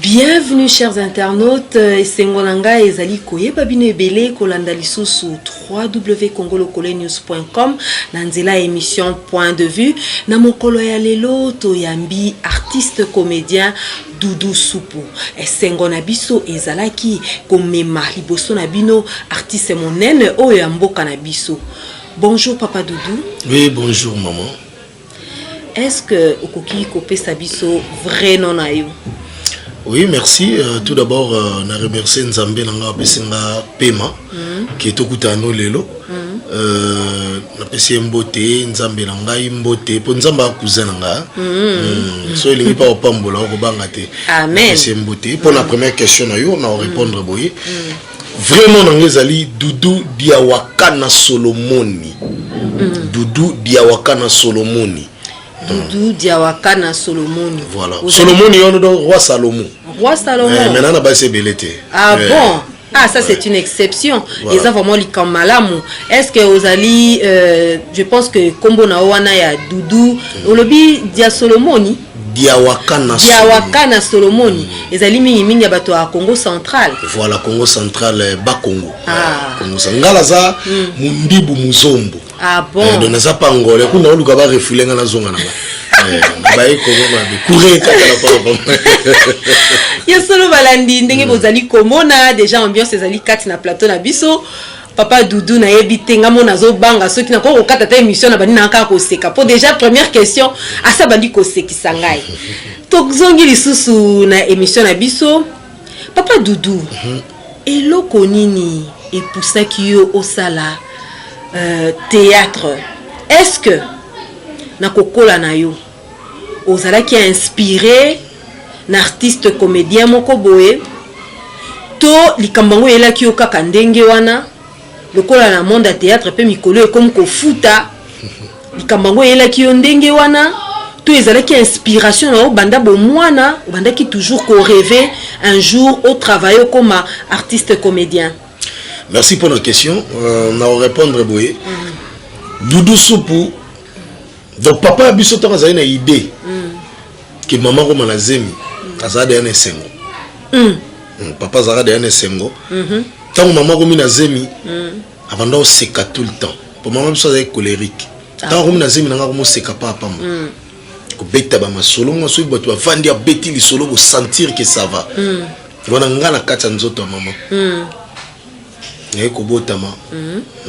Bienvenue chers internautes, Sengolanga ezali koyeba bino ebele kolanda lisusu www.congolocolenews.com na nzela émission Point de Vue na mokolo ya lelo toyambi artiste comédien Doudou Soupou. Sengo na biso ezalaki komema liboso na bino artiste monene oyo ya mboka na biso. Bonjour papa Doudou. Oui, bonjour maman. Est-ce que okoki kopesa biso vrai nom na yo? Oui, merci. Tout d'abord, on a remercié Nzambe Nanga Pesenga Pema, qui est au Koutano Lelo. On a passé Mbote, Nzambe Nanga Mbote, pour Nzamba cousin Nanga. So il n'est pas au Pambola, au Bangate. Amen. Mbote. Pour la première question, on a répondre boy. Vraiment Nangezali Doudou Diawakana Solomoni. Doudou Diawakana Solomoni. Doudou Diawakana Solomoni. Voilà. Solomoni, on est le roi Salomon. Roi Salomon. Maintenant, on a passé Belleté. Ah bon? Ah, ça c'est une exception. Voilà. Ils ont vraiment les Kamalamu. Est-ce que vous allez, je pense que Kombo Nawana ya Doudou, Olobi Dia Solomoni. Diawakana Solomoni. Ils allaient mingi ya bato à Congo central. Voilà, Congo central, bas Congo. Ah. Congo Sangalaza, Mundibu Muzombo. Ah bon? Donc, on a pas angolais. Quand on a eu le gaba refulé dans la zone. Ya solo balandi ndenge bozali komona déjà ambiance ezali kati na plateau na biso papa Doudou na yebitenga mona zo banga ceux qui na ko kata ta émission na bani na ka ko seka pour déjà première question asa bandi ko sekisa ngai tokzongi lisusu na émission na biso papa Doudou eloko nini epusaki yo osala théâtre est-ce que na kokola na yo ozala qui a inspiré un artiste comédien moko boye to likambango yela ki okaka ndenge wana lokola na monde ya théâtre pe mikolo comme ko futa likambango yela ki ndenge wana to ezala qui inspiration na banda bo mwana banda qui toujours ko rêver un jour au travail comme artiste comédien. Merci pour la question. On va répondre boye. Doudou Soupou. Donc papa biso to azali na idée que maman ko manazemi azade ya nesengo. Papa azade ya nesengo. Tant maman ko minazemi abanda oseka tout le temps. Pour maman biso azali colérique. Tant ko minazemi nanga ko seka papa mo. Ko beta ba masolo ngaso bato bavandi abeti li solo ko sentir que ça va. Wana ngana kata nzoto maman. Ko botama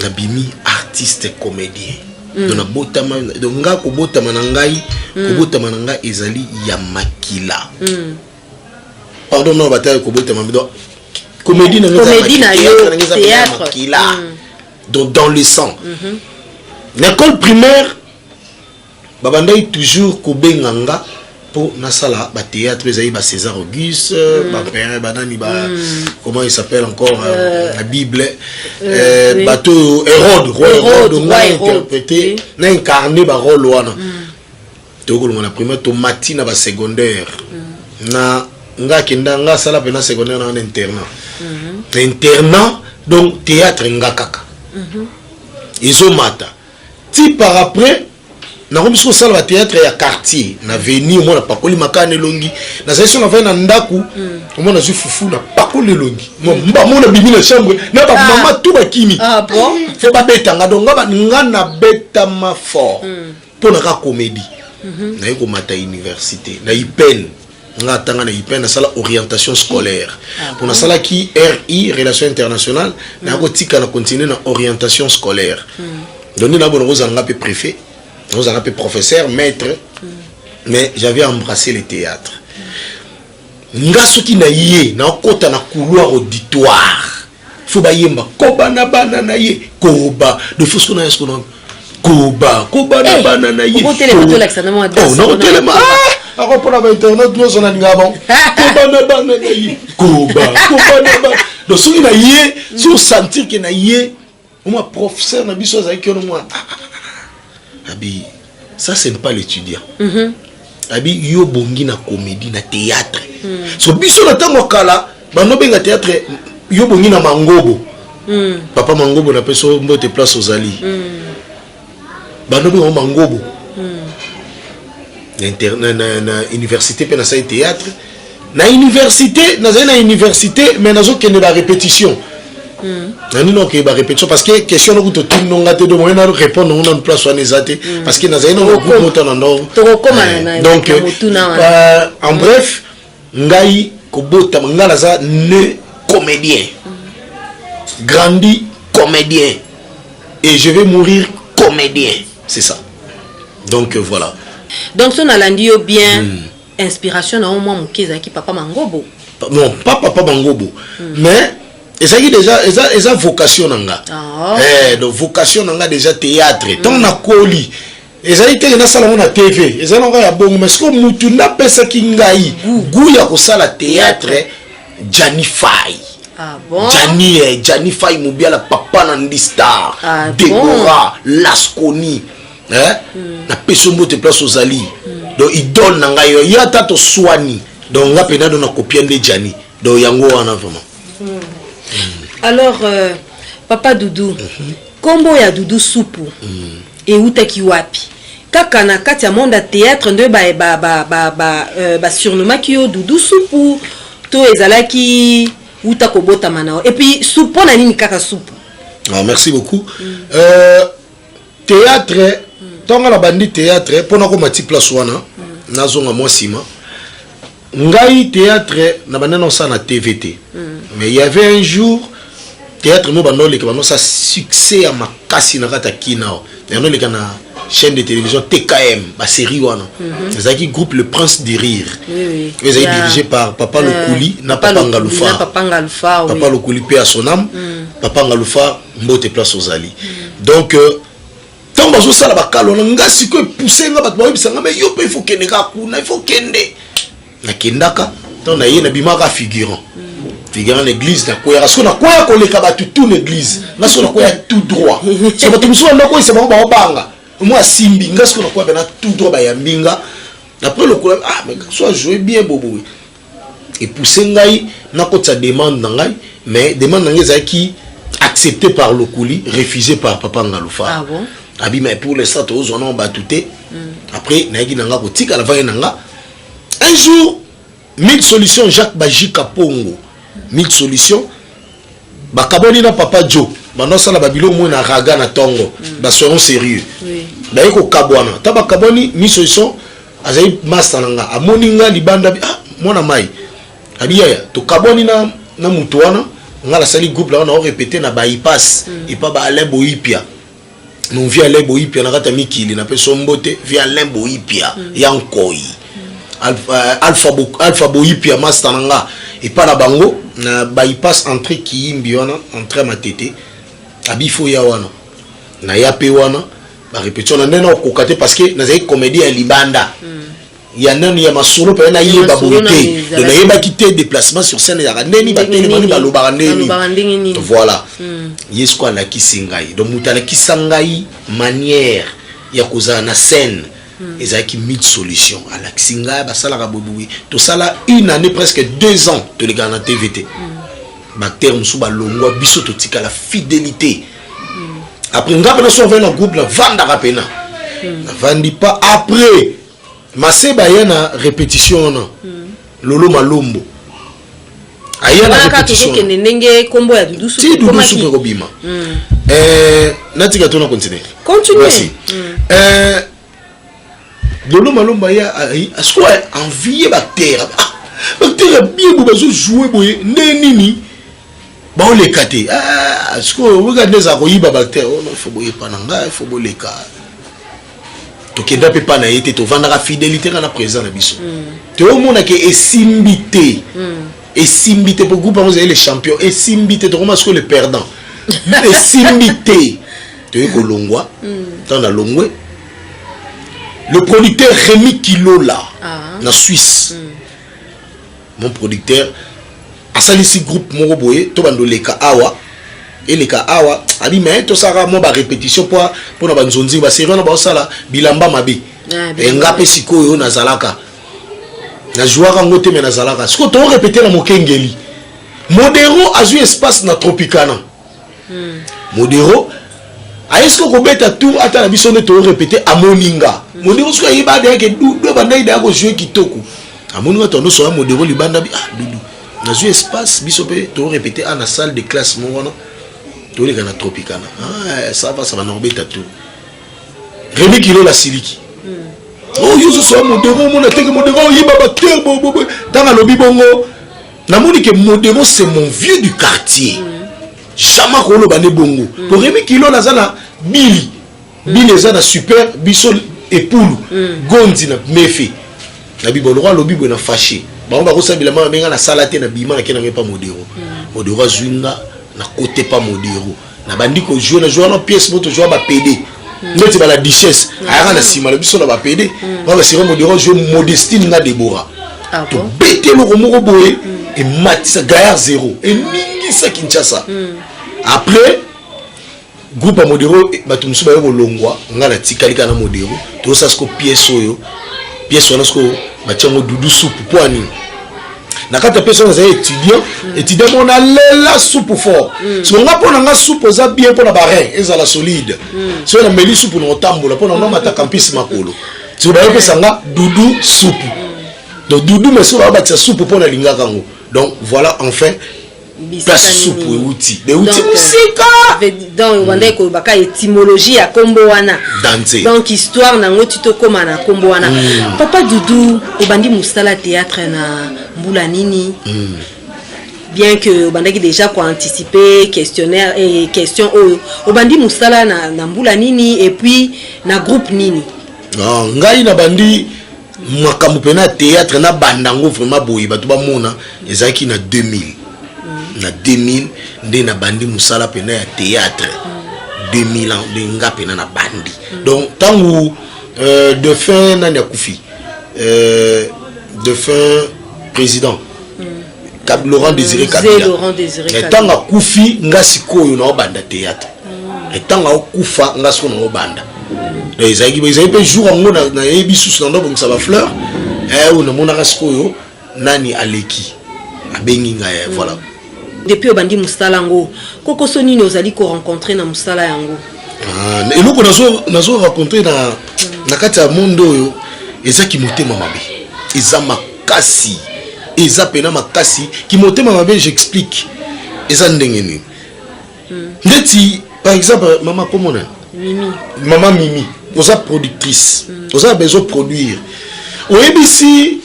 na bimi artiste comédien. Donc botama donc nga ko botama na ngai ko botama na ngai ezali ya makila. Pardon non bataille ko botama donc comédie na yo théâtre makila. Donc dans le sang. L'école primaire babandai toujours ko benganga pour na sala ba théâtre ezali ba César Auguste ba père banani ba comment il s'appelle encore la Bible bateau Hérode on a interprété na incarné ba rôle wana to ko na primaire to matina ba secondaire na nga kenda nga sala pena secondaire na internat donc théâtre nga kaka izomata ti par après na komisko sala ba théâtre ya quartier na venir mona pakoli makane longi na session na na ndaku mona zu fufu na pakoli longi mba mona bibi na chambre na ba mama tout ba kimi ah bon faut ba betanga donc nga na beta ma fort pour na comédie na ko mata université na IPEN nga tanga na IPEN na sala orientation scolaire pour na sala qui RI relations internationales na ko tika na continuer na orientation scolaire donc na bon rosa nga pe préfet. Nous avons appelé professeur, maître, mais j'avais embrassé le théâtre. Ngaso ki na yé, na kota na couloir auditoire. Faut ba yemba, koba na bana na yé, koba. De fous qu'on a est-ce qu'on a koba, koba na bana na yé. Comment téléphone l'examen à oh non, téléphone. Ah, on a internet, nous on a dit avant. Koba na bana na yé, koba, koba na bana. Donc si na yé, si on sentir que na yé, moi professeur na biso za ki moi. Abi, ça c'est pas l'étudiant. Abi, yo bongi na comédie, na théâtre. So biso na tango kala, bano benga théâtre, yo bongi na mangobo. Papa mangobo na peso mbote place aux ali. Bano benga mangobo. Na université pe na sa théâtre, na université mais nazo kende ba répétition nani non ke ba répétition parce que question no to tout non ngate de moyen na répondre on en place on ezate parce que nazo no groupe moto na no donc en bref ngai ko bota ngala za ne comédien grandi comédien et je vais mourir comédien, c'est ça. Donc voilà. Donc son alandi bien inspiration na au moins mokeza ki papa Mangobo. Non, pas papa Mangobo. Mais ça qui déjà eza vocation nanga. Donc vocation nanga déjà théâtre. Tant na koli. Ezali te na sala na TV. Ezali nga ya bongo mais ko mutu na pesa ki ngai. Gu ya ko sala théâtre Janify. Ah bon? Gianni Fay Moubiala papa Nandistar Degora Lasconi na peso mbote place aux ali donc idole nanga yo ya tato swani donc nga pena do na copie de Gianni donc yango wana vraiment. Alors papa Doudou kombo ya Doudou Supu et utaki wapi kaka na kati ya monde théâtre nde ba surnommé ki yo Doudou Supu to ezalaki uta kobota manao et puis soupo na nini kaka soupe. Ah merci beaucoup. Théâtre tonga la bandi théâtre pona ko mati place wana nazonga moi sima ngai théâtre na banana ça na TVT mais il y avait un jour théâtre no bandole ke banosa succès à makasi na kata kinao no le kana chaîne de télévision TKM ba série wana ezaki groupe Le Prince du Rire ezaki dirigé par Papa Lokuli na Papa Ngalufa Papa Lokuli paix à son âme Papa Ngalufa mbote place aux ali donc tant bazo sala bakalo nga siko pousser nga batwa bisanga mais yo pe il faut kende ka kuna il faut kende na kendaka tant na ye na bimaka figurant l'église na koya parce que na koya ko leka batu tout l'église na so na koya tout droit so batu muso na ko se ba banga moi simbi nga ce qu'on a quoi ben tout droit ba yambinga après le coup ah mais soit jouer bien bobo et pousser ngai na ko sa demande ngai mais demande ngai za qui accepté par le couli refusé par Papa Ngalufa. Ah bon abi mais pour l'instant tous on a batouté après na nanga ko tika la va nanga un jour 1000 solutions Jacques Bajika Pongo 1000 solutions bakaboni na Papa Joe bano sala babilo mo na raga na tongo ba seront sérieux ba yeko kabwana taba kaboni miso iso azai master nanga amoninga libanda ah mona mai abiya to kaboni na mutu wana ngala sali groupe là on a répété na bypass et pas ba Alain Boipia non via Alain Boipia na kata mikili na peso mbote via Alain Boipia yankoi alpha Boipia master nanga et pas la bango na bypass entrée qui imbiona entrée matete abifo ya wana na yape wana ba répétition na nena okokate parce que na zai comédie ya libanda ya nani ya masolo pe na yeba bonité de na yeba quitter déplacement sur scène ya neni ba tele mani ba loba neni voilà yesko ala kisingai donc mutala kisangai manière ya koza na scène ezaki 1000 solutions ala kisingai ba sala ka boboui to sala une année presque 2 ans de les gars na TVT Bactère Moussouba Longwa biso to tika la fidélité. Après nga pena so va dans groupe la vanda rapena. Na vandi pas après Maseba yana répétition na. Lolo Malombo. Aya na répétition. Ka ndenge kombo ya Doudou Supu. Si Doudou Supu kobima. Natika tona continuer. Continue. Merci. Lolo Malombo ya asko envier Bactère. Bactère bien bobazo jouer boye neni. Bon les kate ce que regardez ça koyiba bactère il faut boyer pananga il faut boleka to kenda pe pana été to vendre fidélité na présent na biso te au monde que esimbité pour groupe vous avez les champions esimbité to comment est-ce que les perdants esimbité te ko longwa dans la longwe le producteur Rémi Kilola na Suisse mon producteur asalisi groupe moko boye to bando leka awa et leka awa abi mais to sara mo ba répétition pour na banzonzi ba série na ba sala bilamba mabe e ngape sikoyo na zalaka na joueur ngote me na zalaka siko to répéter na mokengeli modero azu espace na Tropicana modero aesko ko beta tout ata na biso ne to répéter a moninga modero siko yiba de ke do ba ndai da ko jouer kitoko amoni nga tondo soya modero libanda bi dudu nazu espace biso pe to répéter à la salle de classe mon wana to les kana tropicana ça va n'orbiter tout Rémi Kilo la siliki oh yo soya modero mon ateke modero yiba ba terre bo dans la lobby bongo namoni que modero c'est mon vieux du quartier jamais ko lo bane bongo to Rémi Kilo la zana Billy eza na super biso epoulu gondi na mefe na bibolo roi lobi na fâché ba on va kosabila ma benga na salate na bima na kena pas modero modero zwinga na côté pas modero na bandi ko jouer na jouer na pièce moto jouer ba PD ngoti ba la duchesse aya na sima le biso na ba PD ba ba sira modero jouer Modestine nga Deborah to bete lo moko boye et matisa gaillard 0 et mingi sa Kinshasa après groupe modero bato musu bayo longwa ngala tikalika na modero to ça sko pièce wana sko bachango dudu soupe poani na kata personne za étudiant on a la soupe fort so nga pona nga soupe za bien pona barin ezala solide so na meli soupe no tambola pona no mata campus makolo so bayo pesa nga dudu soupe donc dudu mais so ba batsa soupe pona lingaka ngo donc voilà enfin place soupe outil de outil musika donc on dit que baka étymologie ya kombo wana donc histoire nango tito koma na kombo wana papa Doudou obandi musala théâtre na mbula nini bien que obandaki déjà ko anticiper questionnaire et question obandi musala na mbula nini et puis na groupe nini ngai na bandi makambo pena théâtre na bandango vraiment boyi bato ba mona ezaki na 2000 na 2000 nde na bandi musala pena ya théâtre 2000 ans de nga pena na bandi donc tangu de fin nani akufi de fin président Laurent Désiré Kabila et tanga kufi nga sikoyo na banda théâtre et tanga okufa nga sikoyo na banda les aïe pe jour ngo na ebisu na ndo ça va fleur on a mona sikoyo nani aleki abengi nga voilà. Depuis obandi musala ngo koko soni nous allons rencontrer na musala yango et loko nazo rencontrer na kati ya monde oyo ezaki motema mabe eza makasi eza pena makasi ki motema mabe j'explique eza ndenge ni ndeti par exemple maman comment maman Mimi oza productrice oza besoin produire oebisi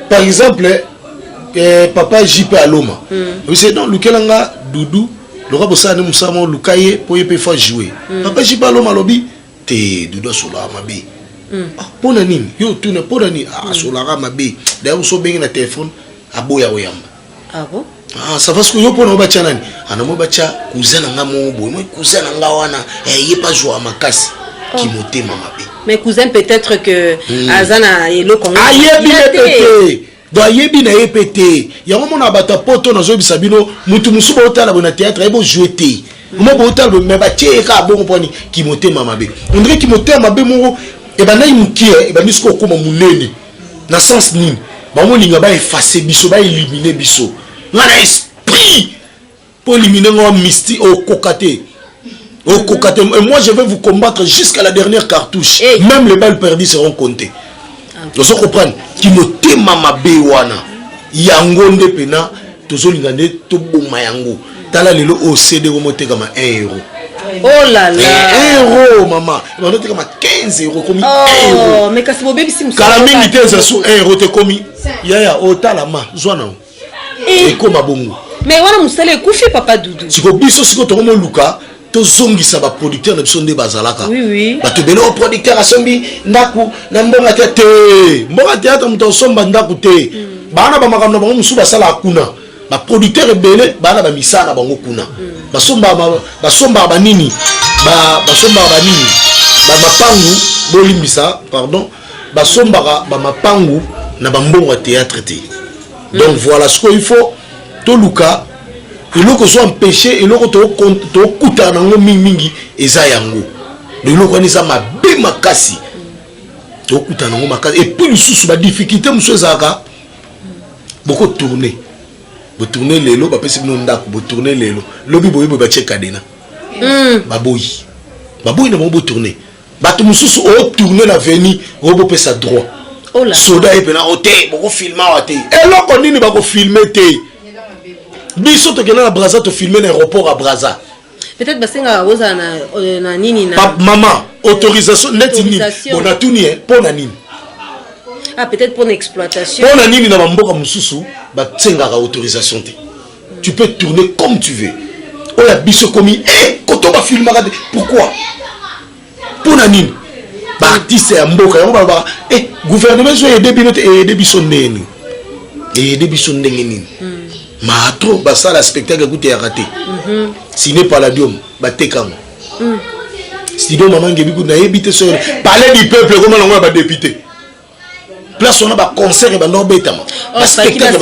par exemple papa JP Aloma c'est donc lukelanga Doudou le roi bossa ne musama lukaye pour y faire jouer papa JP Aloma lobi te Doudou sola mabe pona nini yo tuna pona ni sola mabe d'ailleurs so bengi na téléphone aboya oyamba bon ça va ce que yo pona obacha nani anamo bacha cousin nga mo boy moi cousin nga wana y pas jouer à makasi qui motema mabe mais cousin peut-être que azana elo kongo do yebi na epete ya mo na bata poto na zo bisabino mutu musuba otala bona théâtre ebo jouer té mo bo otala me ba cheka bongo poni ki motema mabe ondre ki motema mabe mo e ba nayi mukie e ba misko koma munene na sens nini ba mo linga ba effacer biso ba éliminer biso ngana esprit pour éliminer ngo mysti au cocaté et moi je vais vous combattre jusqu'à la dernière cartouche même les balles perdues seront comptées. Vous comprenez qui motema mabe wana yango nde pena tozolinga nde to boma yango tala lelo o CD ko moteka ma 1 euro oh là là 1 euro maman on moteka ma 15 euros comme 1 euro mais kasi bobebi sim kala mingi te za su 1 euro te komi ya o tala ma zwana e ko mabongo mais wana musale kufi papa Doudou siko biso siko to mo luka to zongisa ba producteur na biso nde bazalaka oui bato belo producteur asombi ndaku na mbonga te mbonga théâtre muto somba ndaku te bana ba makambo bango musu basala akuna ba producteur ebele bana ba misana bango kuna basomba ba nini ba mapangu bolimbisa pardon basomba ba mapangu na ba mbonga théâtre te donc voilà ce qu'il faut to luka eloko so empêcher eloko to kuta nango mingi eza yango eloko ni za mabe makasi to kuta nango makasi et puis lisusu ba difficulté muso ezaka boko tourner lelo ba pesi bino ndako bo tourner lelo lobi boyi ba cheka dena baboyi na bo tourner bato mususu o tourner la veni robo pesa droit soda et pena oté boko filmer waté et loko nini bako filmer té biso to kena na Brazza to filmer l'aéroport à Brazza peut-être basenga oza na nini na maman autorisation net nini bon na tout ni pour na nini ah peut-être pour l'exploitation pour na nini na mboka mususu ba tsenga autorisation té tu peux tourner comme tu veux on a biso commis quand on va filmer pourquoi pour na nini ba artiste ya mboka yango ba gouvernement so aider bino te aider biso ndeni aider biso ndenge nini ma trop ba ça la spectacle goûté ya raté si n'est pas Palladium ba tekango studio maman ngebi ku na yebite so parler du peuple comment on va député place on a ba concert ba no betama ba spectacle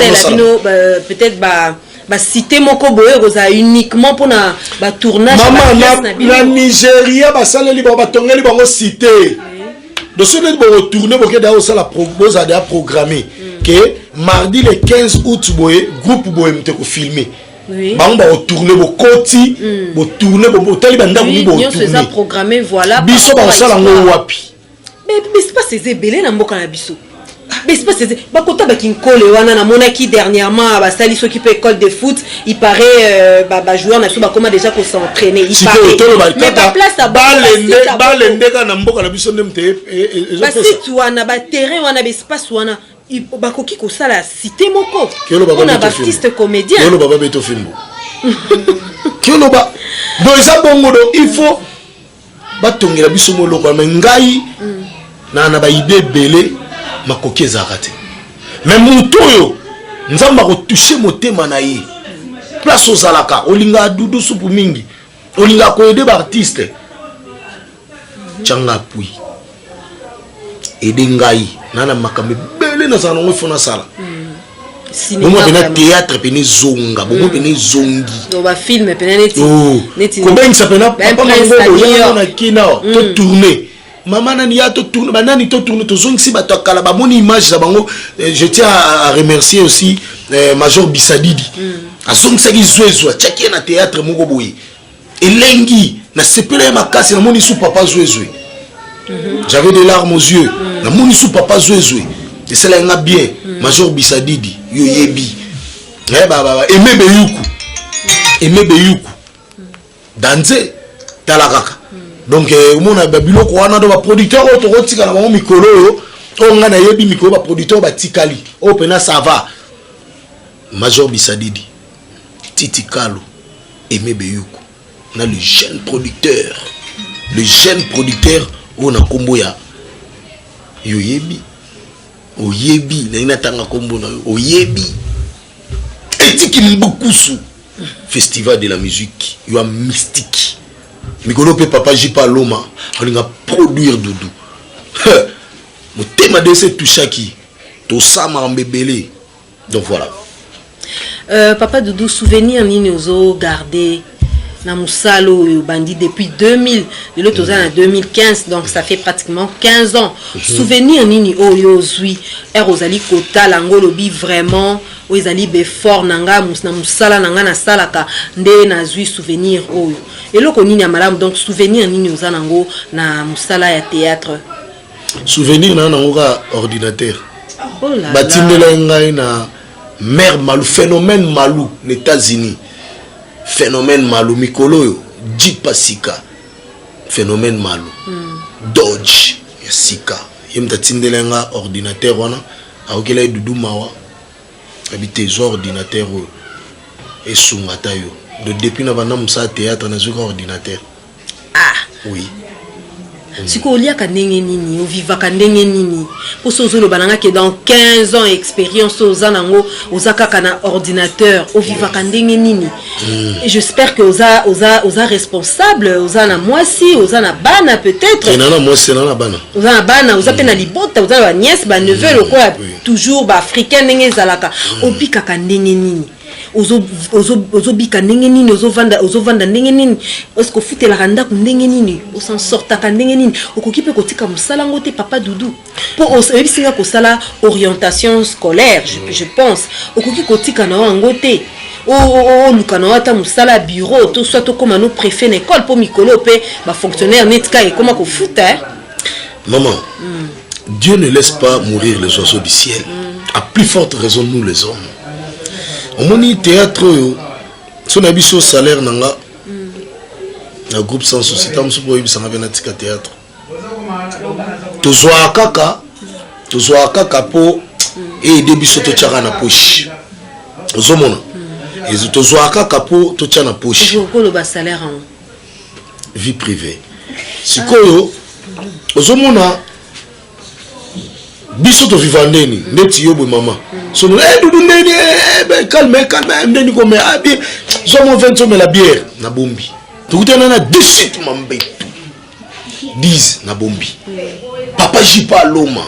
peut-être ba cité moko boye roza uniquement pour na ba tournage na Nigeria ba saleli ba tongeli bango cité de ce que vous retournez pour que d'ailleurs ça la propose à programmer que mardi le 15 août boye groupe boye mteko filmer ba on va retourner bo koti bo tourner bo tali banda bo tourner ça programmé voilà biso ba sala ngo wapi mais c'est pas ces belé na mboka na biso mais c'est pas c'est bakota bakinkole wana na monaki dernièrement ba sali ceux qui peut école de foot il paraît ba joueur na so ba comment déjà qu'on s'entraîner il paraît mais ba place à balle ndeka na mboka na biso ndemte ba site wana ba terrain wana ba espace wana bakoki ko sala cité moko on a artiste comédien kelo baba beto filmo kelo ba do isa bongo do il faut batongela biso moloko mais ngai na ba idée belé makoki ezaka te mais mutu oyo nzamba kotouche motema na ye place ozalaka olinga dudu supu mingi olinga koyede baartiste tianga pui ede ngai nana makambe bele nazala nango ifo nasala bomo pena théâtre pene zonga bomo pene zongi bafilme pena neti kobengisa pena papa mango oyango na kina to tourner maman nani ya to tourner banani to tourner to zongisi bato akala ba moni image za bango je tiens à remercier aussi Major Bisadidi azongisa ki zwezwa tchaki na théâtre moko boye elengi na sepela ya makasi na moni sou papa zwezwe j'avais des larmes aux yeux na moni sou papa zwezwe et cela nga bien Major Bisadidi yo yebi ba Aimé Beyuku danze talakaka donc mona biloko wana do ba producteur auto rotika na bango mikolo yo o nga na yebi mikolo ba producteur ba tikali o pena ça va Major Bisadidi Titi Kalo Aimé Beyuku na le jeune producteur on a kombo ya yo yebi o yebi na ina tanga kombo na o yebi etiki mbukusu festival de la musique yo mystique mikolo pe papa jipa loma olinga produire dudu mo tema de ce touchaki to sama mbebele donc voilà papa Doudou souvenir nini ozo garder na musalo bandi depuis 2000 de l'autre en 2015 donc ça fait pratiquement 15 ans souvenir nini oyo zui erozali kota langolobi vraiment oizali be fort nanga na musala nanga na salaka nde na zui souvenir oyo eloko nini malamu donc souvenir nini ozanango na musala ya théâtre souvenir na nango ka ordinateur batindela ngai na mère Malou phénomène Malou les États-Unis phénomène Malou mikolo Jipa Sika phénomène Malou Dodge Sika yemta tindela nga ordinateur wana akokela dudu mawa habité ordinateur et sungata yo de depuis na bana musa théâtre na zuka ordinateur oui siko liaka ndenge nini ovivaka ndenge nini poso ozolo bananga ke dans 15 ans expérience ozanango ozakaka na ordinateur ovivaka ndenge nini et j'espère que oza responsable ozana mwasi ozana bana peut-être nana mwasi nana bana ozana bana ozapena libota ozana ba nièce ba neveu lokola toujours ba africain ndenge zalaka obikaka ndenge nini ozobika ndenge nini ozovanda ndenge nini est-ce que futela ndako ndenge nini osan sortaka ndenge nini okoki pe kotika musala ngo te papa Doudou po oyebisinga kosala orientation scolaire je pense okoki kotika na wango te o lukana wata musala bureau to soit to comme no préfet l'école pour mikolo pe ba fonctionnaire netka et comment ko futa maman Dieu ne laisse pas mourir les oiseaux du ciel. À plus forte raison, nous les hommes. Au moni théâtre, si on a vu au salaire, le groupe sans souci, tant que vous avez un théâtre. Tozoa kaka po et début soto tchara na poche. Ozomona. Et tozoa kaka po to tchana poche. Le bas salaire en vie privée. Sikoyo ozomona biso to vivandeni neti yobo mama. Sono dudu ndeni calme ndeni ko me abi zomo 20 me la bière na bombi. Tukutana na 17 mambe. 10 na bombi. Papa jipa loma.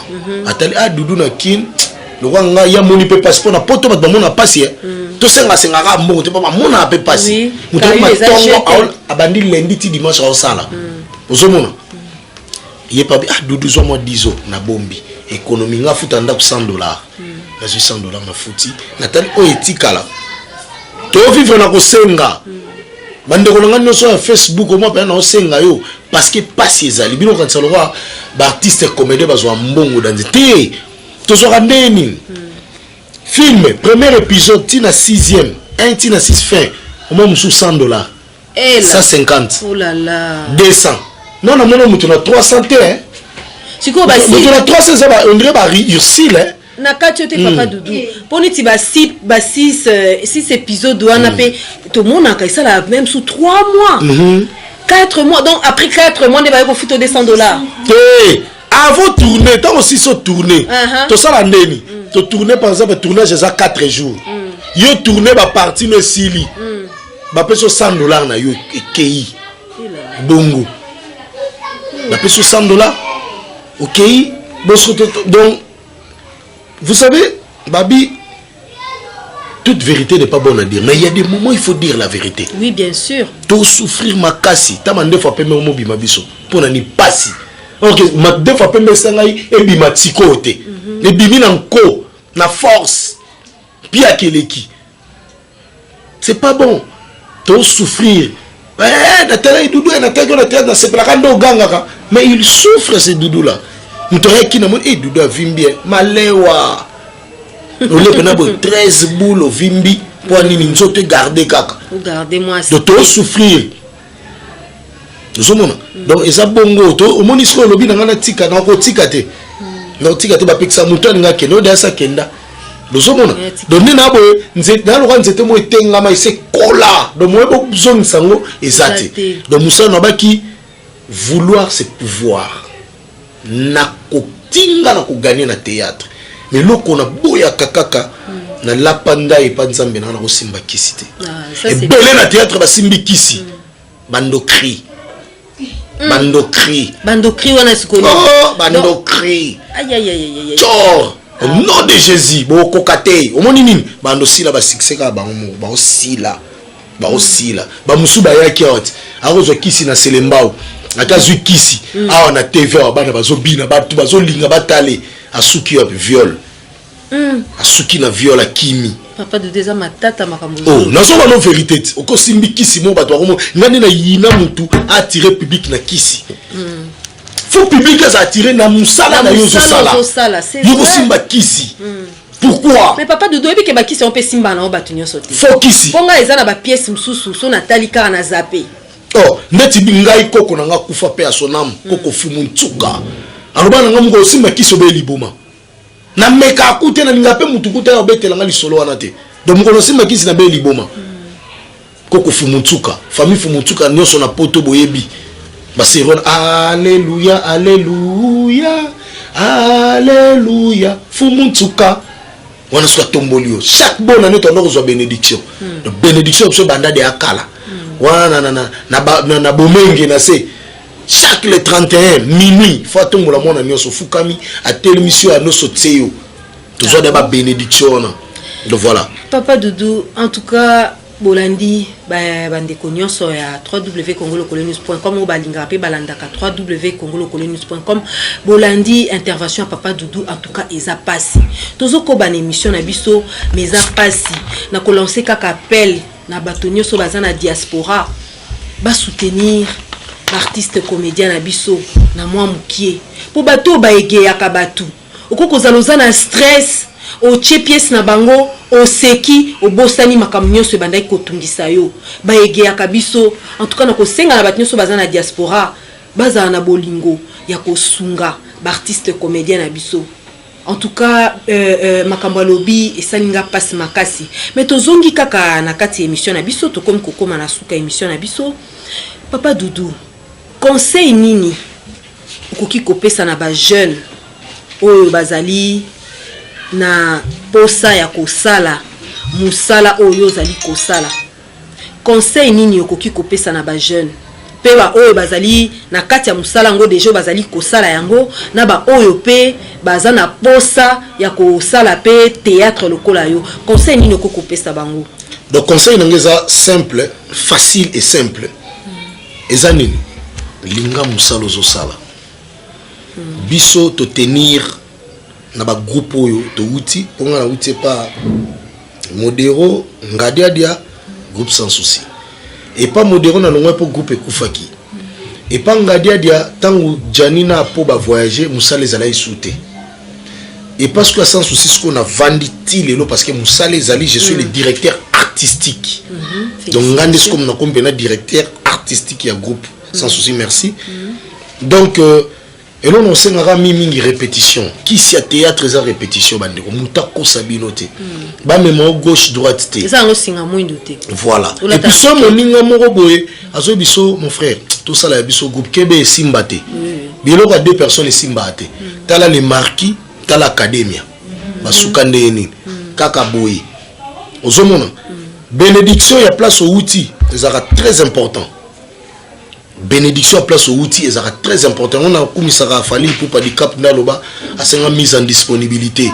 Atali dudu na kin. Le roi ya moni pe passeport na poto ba mona passi. To senga senga mo te papa mona pe passi. Muto ma tongo abandi lundi ti dimanche au sala. Ozomona. Ye pa dudu zo mo 10 na bombi. Économie nga futa nda ku $100. Na $100 na futi. Natali o etikala. To vivre na ko senga. Bande ko ngani so Facebook mo pa na o senga yo parce que passi ezali bino quand ça le roi ba artiste comédien bazwa mbongo dans te tozo randeni film premier épisode tina 6e 1 tina 6 fin au moins $100 150 oh là là 200 non non non mutu na 300 hein siko ba si mutu na 300 ça va on dirait ba réussir hein na kati te papa Doudou poni ti ba 6 épisodes wana pe to mona ka ça la même sous 3 mois 4 mois donc après 4 mois on va ko futo $200 hey avant tourner tant aussi so tourner to ça la ndeni to tourner par exemple tournage ça 4 jours yo tourner ba partie no sili ba peso $100 na yo ekei bongo ba peso $100 OK donc vous savez Babi, toute vérité n'est pas bonne à dire mais il y a des moments il faut dire la vérité. Oui bien sûr. To souffrir makasi ta mande fois pe mo bima biso pour na ni pasi. OK ma deux fois pe mesangai e bima tikote. Le bimi na nko na force. Pia keleki. C'est pas bon. To souffrir. Na télé doudou na télé na télé na seplaka ndo ganga mais il souffre ce doudou là. Mutore ki na mon e doudou vimbi malewa. Ole pena bo 13 boules au vimbi pour ni nzoto garder kaka. Regardez-moi ça. De souffrir. Zomona. Donc eza bongo to o moni so lobi na ngana tika na ko tika te. Na tika te ba pekisa muto nga kendo da sa kenda. Zomona. Donc ni na bo nzete na lo nzete mo etenga ma ise kola. Donc mo bo zone sango ezate. Donc musa na baki vouloir c'est pouvoir. Na ko tinga na ko gagner na théâtre. Mais là qu'on a boya kakaka na lapanda et pas nzambe na ko simba kisite. Et belé na théâtre ba simbi kisi. Bando cri. Bando cri wana sikoni. Oh bando cri. Aïe aïe aïe aïe. Tchor. Au nom de Jésus, bo kokate. Au moni nini bando sila ba succès ka ba osila. Ba osila. Ba musuba ya kiot. Arozo kisi na selembao. Akazu kisi. Ah na TV bana bazobina batu bazolinga batale. Asuki ya viol. Asuki na viol a kimi. Papa de déjà matata makambo. Oh, nazo ba no vérité. Oko simbi kisi mo bato akomo ngani na yina mutu attirer public na kisi. Faut public a attirer na musala na yozo sala. Yoko simba kisi. Pourquoi? Mais papa de doebi ke ba kisi on peut simba na bato nyo sauter. Faut kisi. Ponga eza na ba pièce msusu so na talika na zappé. Oh, ndeti bingai koko na nga kufa pe a sonam koko fumu ntsuka. Aloba na ngamu ko simba kisi obe liboma. Na meka akute na ninga pe mutukuta ya betela nga lisolo wana te. Donc mko simba kisi na be liboma. Koko fumutsuka, famille fumutsuka nyoso na poto boyebi. Ba seron alléluia alléluia alléluia fumutsuka. Wana swa tombolio. Chaque bonne année ton ozo bénédiction. Donc bénédiction so banda de akala. Wana na bomenge na se. Chaque le 31 minuit, faut tomber la mona nyoso fukami à telle mission à nos sotseo. Toujours des bénédictions. Donc voilà. Papa Doudou, en tout cas, Bolandi, bande konyoso ya www.congolocolonews.com ou balinga pe balandaka www.congolocolonews.com. Bolandi intervention à Papa Doudou, en tout cas eza passé. Tozo ko ban émission na biso, mais eza passé. Na ko lancer kaka appel na batonyo so bazana diaspora ba soutenir l'artiste comédien Nabiso na mwa mukie po bato baegeyaka bato okokozaloza na stress otie pièce na bango oseki obosani makambo nyonso ebandaki kotungisa yo baegeyaka biso en tout cas nakosenga na bato nyonso baza na diaspora bazala na bolingo ya kosunga baartiste comédien na biso. En tout cas makambo alobi esalinga passe makasi mais tozongi kaka na kati émission na biso tokomi kokoma na suka émission na biso. Papa Doudou, conseil nini okoki kopesa na ba jeune oyo bazali na posa ya kosala musala oyo zali kosala? Conseil nini okoki kopesa na ba jeune pe ba oyo bazali na kati ya musala ngo deja bazali kosala yango na ba oyo pe baza na posa ya kosala pe théâtre lokola yo? Conseil nini okoki kopesa bango? Donc conseil nangeza simple, facile et simple. Eza nini? Linga musala ozosala. Biso to tenir na ba groupe oyo to uti ponga na uti pa modero ngadiadia groupe sans souci. Et pas modéro na longwa pour groupe ekufaki. Et pas ngadiadia tangu Janina po ba voyager musala ezala souté. Et parce que sans souci ce qu'on a vendu lelo parce que musala ezali je suis le directeur artistique. Donc ngande ce comme na kompena directeur artistique ya groupe sans souci merci. Donc et là on sait ngara mingi répétition qui si a théâtre za répétition bande ko mutako sabinote ba même gauche droite té ça on singa moindo té voilà et puis so moninga moko boye azo biso mon frère tout ça la biso groupe kebe simba té biloko 2 personnes simba té tala les marquis tala academia basuka ndeni kaka boye ozomona bénédiction ya place au outil ezaka très important. Bénédiction à place au outil est très important. On a commis ça à Fali pour pas du cap naloba à 5 mise en disponibilité.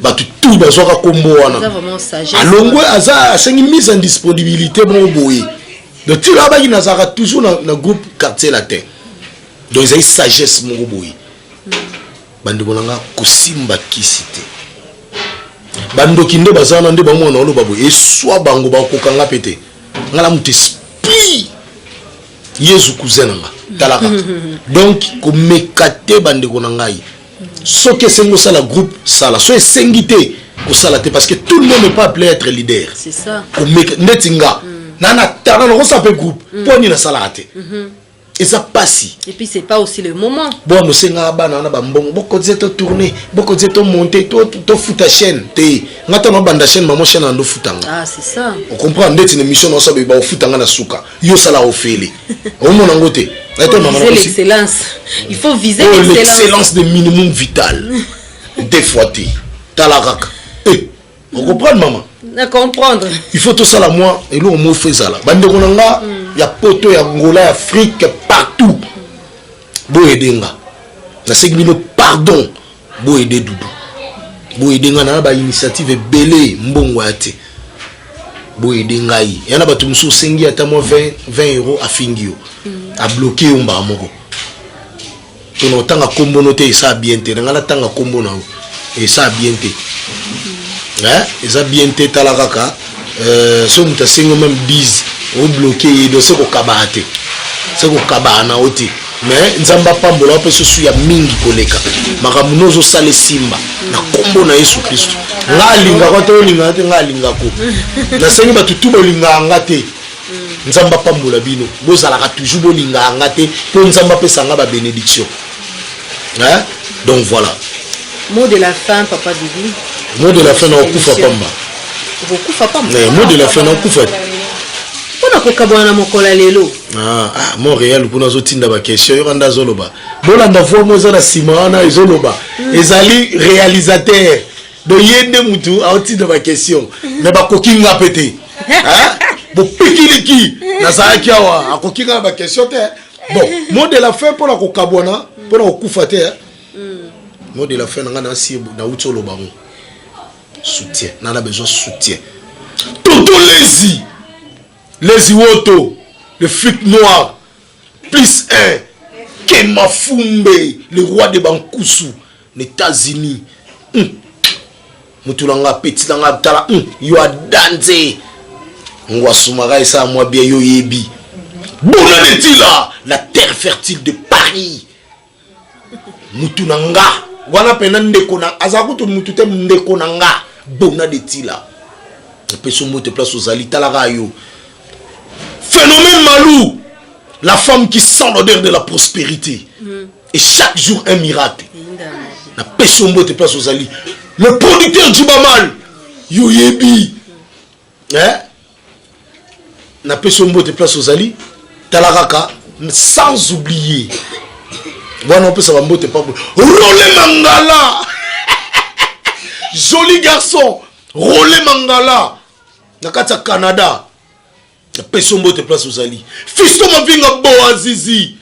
Bah tout besoin à combo ana. À longue à 5 mise en disponibilité bon boy. Donc tu là-bas il n'a toujours dans groupe quartier latin. Donc ils ont sagesse mon boy. Bande bonanga kosimba kisité. Bando kindo bazana nde bango na lo babo et soit bango ba kokanga pété. Ngala muti esprit. Yesu kuzenanga talaka donc ko mekate bande konangai so que sengo sala groupe sala so sengité ko sala te parce que tout le monde n'est pas appelé à être leader, c'est ça ko netinga nana tana no sape groupe poni na sala te et ça passe et puis c'est pas aussi le moment bon no senga bana na ba mbongo boko zeto tourner boko zeto monter to futa chaîne te ngata no banda chaîne maman chaîne ando futanga. Ah c'est ça on comprend ndeti une émission no sabe ba futanga na suka yo sala ofele au mon ngote l'excellence il faut viser l'excellence de minimum vital des fois te talaraka on comprend maman à comprendre il faut tout ça la moi et l'on mo fait ça là bande konanga ya poto ya Angola Afrique partout bo edenga na segmino pardon bo aider Doudou bo edenga na ba initiative belé mbongo ate bo edenga yi yana batu musu sengi ata mo 20 euros a fingio a bloqué umba moko to no tanga kombo no te ça bien te ngala tanga kombo na et ça bien te et ça bien te talakaka so muta sengo même 10 au bloqué de ce ko kabate ce ko kabana oti mais nzamba pambola pe so ya mingi koleka makamuno zo sale simba na kombo na Yesu Kristo ngalinga ko to linga te ngalinga ko na sengi batu tuba linga ngate nzamba pambola bino bozala ka toujours bolinga ngate po nzamba pesa nga ba bénédiction donc voilà mot de la fin papa Doudou. Mot de la fin na okufa pamba okufa pamba mot de la fin na okufa pona ko kabwana mokola lelo Montréal pour nous otinda ba question yo randa zoloba bolanda voix moza na simana ezoloba ezali réalisateur de yende mutu a otinda ba question mais ba kokinga pété bo pikiliki na saaki awa akokinga ba question te bon mot de la fin pour la kokabwana pour na okufa te mot de la fin na si na utoloba soutien na la besoin soutien Toto les Iwoto, le flic noir, plus 1, Ken Mafumbe, le roi de Bankusu, les États-Unis. Moutulanga petit langa tala, yo a danse. Ngwa Soumara et ça moi bien yo yebi. Bonanetila, la terre fertile de Paris. mutu nanga wana pena ndeko na azakuto mutu te ndeko nanga bona de tila peso mbote place aux ali talaka yo phénomène Malou, la femme qui sent l'odeur de la prospérité et chaque jour un miracle na peso mbote place aux ali le producteur du Bamal Yoyebi na peso mbote place aux ali talaka sans oublier voilà on peut savoir mbote pas Rolé Mangala joli garçon Rolé Mangala nakata Canada na peso mbote place aux ali Fisto Mavinga Boazizi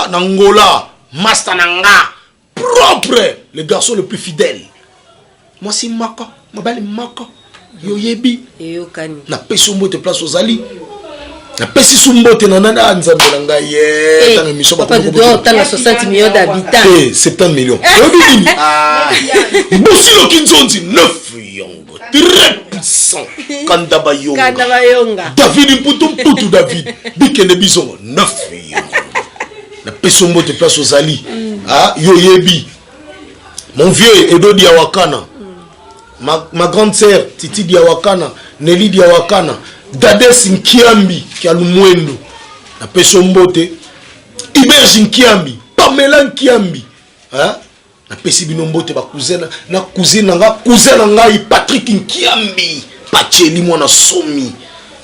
Nangola Master Nanga propre le garçon le plus fidèle moi si maka mabali maka Yoyebi na peso mbote place aux ali na pesi sumbote na nana nzambe na ngai ye dans émission papa de doit tant 60 millions d'habitants 70 millions Bossi lo kinzonzi 9 yongo très puissant Kandaba Yonga David Mputu David Bikene Bizongo 9 yongo na peso mbote place aux ali Yoyebi mon vieux Edo Diawakana ma grande sœur Titi Diawakana Nelly Diawakana Dades Nkiambi qui a lumwendo na peso mbote Iberge Nkiambi Pamela Nkiambi na pesi bino mbote ba cousin na cousin nanga Patrick Nkiambi Pacheli mwana somi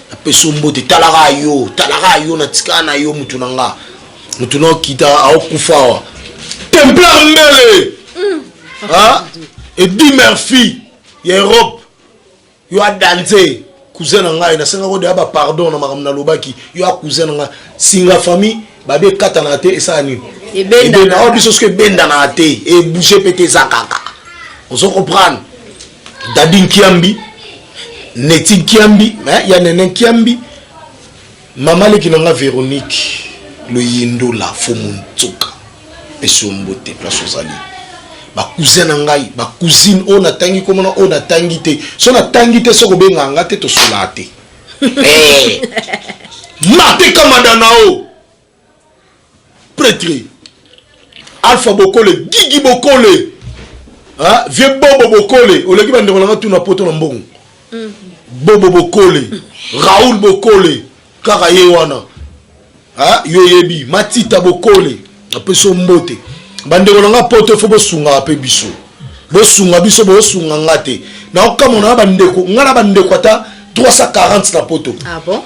na peso mbote talaka yo na tikana yo mutu nanga mutu no kita akufawa Templar Mbele Eddie Murphy ya Europe yo a dansé cousin nanga na senga ko de ba pardon na makamna lobaki yo a cousin nanga singa famille babe katana te esani et benda biso ce que benda na te et bouger pété zakaka on se comprendre Dadin Kiambi Neti Kiambi ya nenen Kiambi mama le kinanga Véronique le yindo la fomuntuka peso mbote place aux ali ba cousin ngai ba cousine on atangi comme on atangi te so na tangi te so ko benga ngate to sulate mate kamadana prêtre Alpha Bokole Gigi Bokole vieux Bobo Bokole o leki bande kolanga tuna poto na mbongo Bobo Bokole Raoul Bokole kaka yewana Yoyebi Matita Bokole apeso mbote bande kolanga poto fo bosunga ape biso bosunga biso bosunga ngate na okamona bandeko ngana bandeko ata 340 na poto bon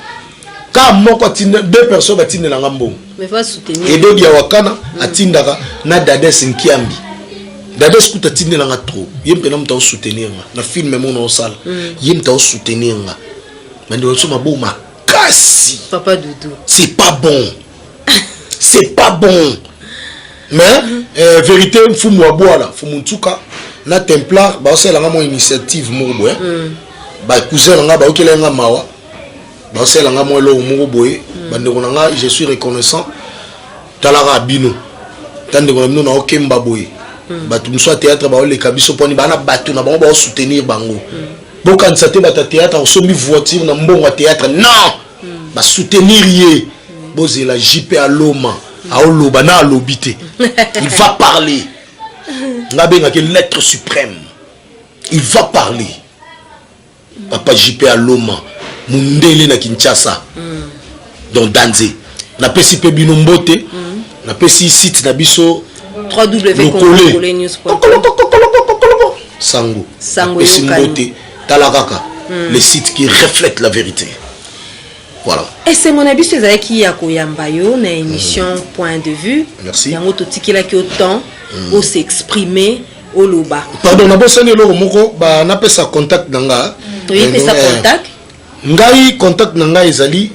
ka moko tinde deux personnes batinde na ngambongo mais va soutenir Edo Diawakana atindaka na Dades Nkiambi Dades kuta tinde na trop yempe na mta soutenir na film même on sala yemta soutenir bande wolso mabo makasi papa Doudou c'est pas bon mais vérité fumu aboala fumu ntuka na Templar ba osela nga mo initiative mo boye ba cousin nga ba okela nga mawa ba osela nga mo lo mo boye ba ndeko nga je suis reconnaissant talara bino tande ko na okemba boye ba tu soit théâtre ba ole kabiso poni ba na batu na ba soutenir bango boka nsate ba théâtre on somi voiture na mbongo théâtre non ba soutenir yé bozela JP Aloma aoloba na alobité il va parler ngabenga que l'être suprême il va parler papa JP Aloma mundele na Kinshasa donc Danze na pesi pe bino mbote na pesi site na biso www.congolais.news.com Sango pesi mbote talakaka le site qui reflète la vérité. Voilà. Et c'est mon avis, c'est ça qui a koyambayo na émission Point de vue. Merci. Yango totikela ki autant au s'exprimer au loba. Pardon, na bossane lo moko ba na pesa contact nanga. Oui, pesa contact. Ngai contact nanga ezali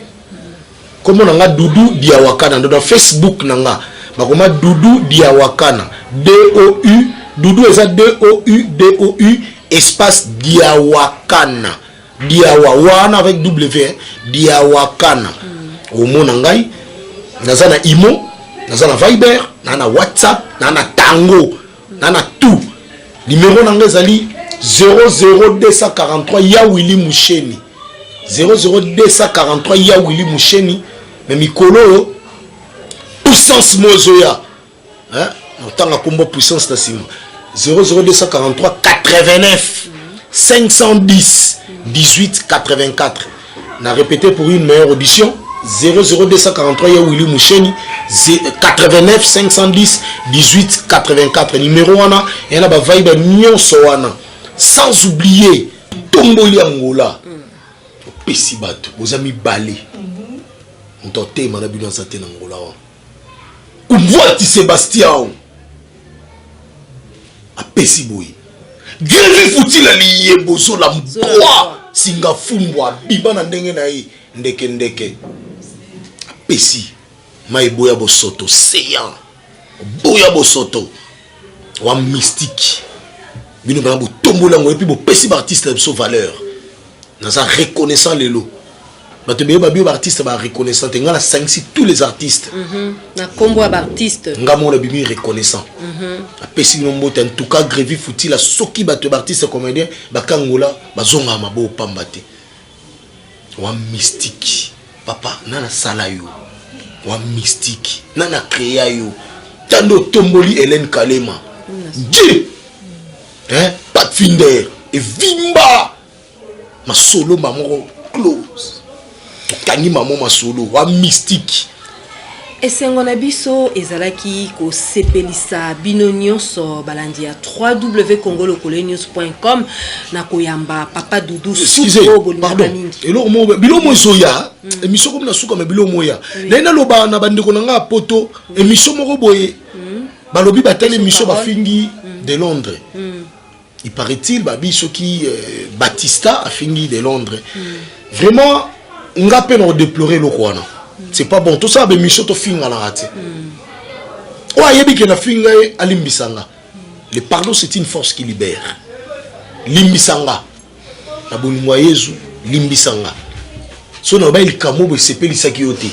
comme nanga Doudou Diawakana dans Facebook nanga. Bakoma Doudou Diawakana. DOU Doudou eza DOU espace Diawakana. Diawawana avec W Diawakana au mona ngai nazana imo nazana Viber nana WhatsApp nana Tango nana tout numéro nanga ezali 00243 ya Willy Musheni 00243 ya Willy Musheni mais mikolo puissance mozoya autant à combo puissance de Simon 00243 89 510 18 84. On a répété pour une meilleure audition 00243 ya Willy Moucheni 89 510 18 84 numéro wana et na ba vibe nyonso wana sans oublier Tomboli Angola pesi bato aux amis balé ntote mana bino santé na Angola wa umvoti Sébastien a pesi boy grève faut-il lié bozo la mkoa singa fumbwa biba na ndenge na ye ndeke pesi mai boya bosoto seya boya bosoto wa mystique bino bana bo tombola ngo et puis bo pesi ba artiste so valeur na ça reconnaissant les lots bato be ba bio artiste ba reconnaissant nga la 5 si tous les artistes na combo ba artiste nga mo la bimi reconnaissant a pesi no mbote en tout cas grève fouti la soki bato ba artiste comédien ba kangola bazonga mabo pambate wa mystique papa nana sala yo wa mystique nana créa yo tando tomboli Hélène Kalema Dieu Pat Finder et Vimba ma solo maman close to kangi maman ma solo wa mystique esengo na biso ezalaki ko sepelisa bino nyonso balandi ya www.congolocolenews.com na koyamba papa Doudou suko bolinga mingi elo mo bilo mo soya émission comme na suka me bilo mo ya na loba na bandeko na nga poto émission moko boye balobi batale émission bafingi de Londres il paraît-il babi soki Batista a fini de Londres vraiment nga pe no déplorer le kwana. C'est pas bon. Tout ça, mais Michel to finga la raté. Oh, yebi ke na finga alimbisanga. Le pardon, c'est une force qui libère. Limbisanga. Na bolingo Yesu, limbisanga. So na ba il kamo be sepeli sakiote.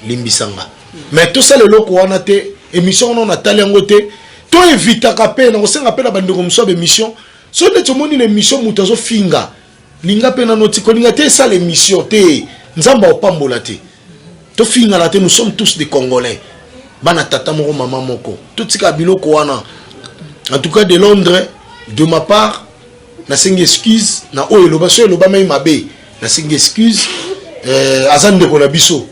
Limbisanga. Mais tout ça le loko wana te, émission on a tali ngote. To évita ka pe na osenga pe na bandeko mso be émission. So de tomoni l'émission mutazo finga. Linga pe na noti ko linga te ça l'émission te. Nzamba opambola te. Nous sommes tous des Congolais. Bana tata moko maman moko. Tout ce biloko wana. En tout cas de Londres, de ma part, na sengi excuse na o eloba so eloba mai mabe. Na sengi excuse azan de konabiso.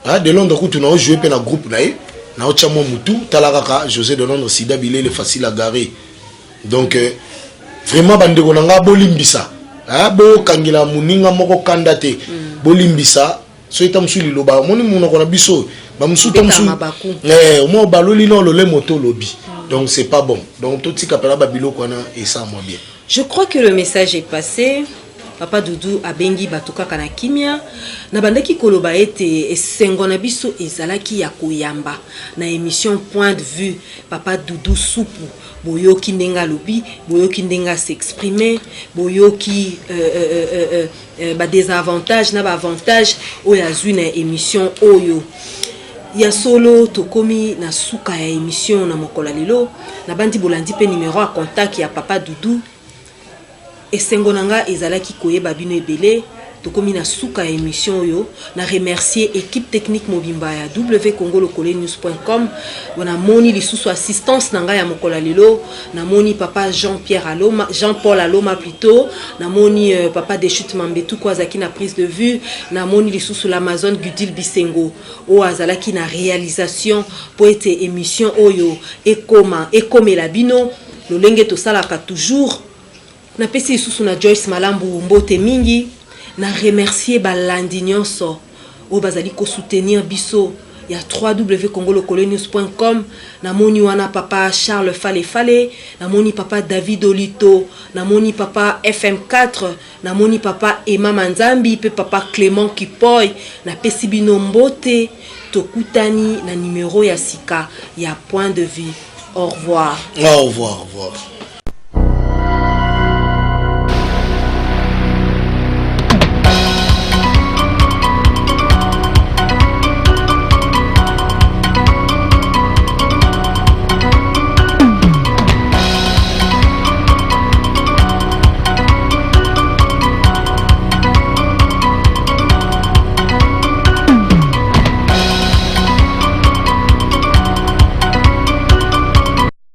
Ah de Londres ko tu na jouer pe na groupe na e. Na ocha mo mutu talaka José de Londres Sida Bilé facile à garer. Donc vraiment bande ko nga bolimbisa. Ah bo kangila muninga moko kandate. Bolimbisa. So itam suli loba moni mona kona biso ba musuta musu mo baloli no le moto lobby donc c'est pas bon donc tout tika pela ba bilo kona et ça moi bien. Je crois que le message est passé. Papa Doudou abengi batuka kana kimia na bandaki koloba ete esengo na biso ezalaki ya koyamba na émission Point de Vue Papa Doudou Soupu boyoki ndenga lobi boyoki ndenga s'exprimer boyoki ba désavantage na ba avantage oya zui na émission oyo ya solo tokomi na suka ya émission na mokola lelo na bandi bolandi pe numéro à contact ya Papa Doudou esengo nanga ezalaki koyeba bino ebele tokomi na suka ya émission yo na remercier équipe technique mobimba ya www.congolocolenews.com wana moni lisusu assistance nanga ya mokola lelo na moni papa Jean-Paul Aloma plutôt na moni papa Deschutes Mambetu kwa zaki na prise de vue na moni lisusu l'Amazon Gudil Bisengo o azalaki na réalisation po ete émission oyo ekomela bino lolenge to salaka toujours na pesi isusu na Joyce Malambu mbote mingi na remercier balandi nyonso o bazali ko soutenir biso ya www.congolocolenews.com na moni wana papa Charles Fale na moni papa David Olito na moni papa FM4 na moni papa Emma Manzambi pe papa Clément Kipoy na pesi bino mbote tokutani na numéro ya sika ya Point de Vue. Au revoir. Au revoir.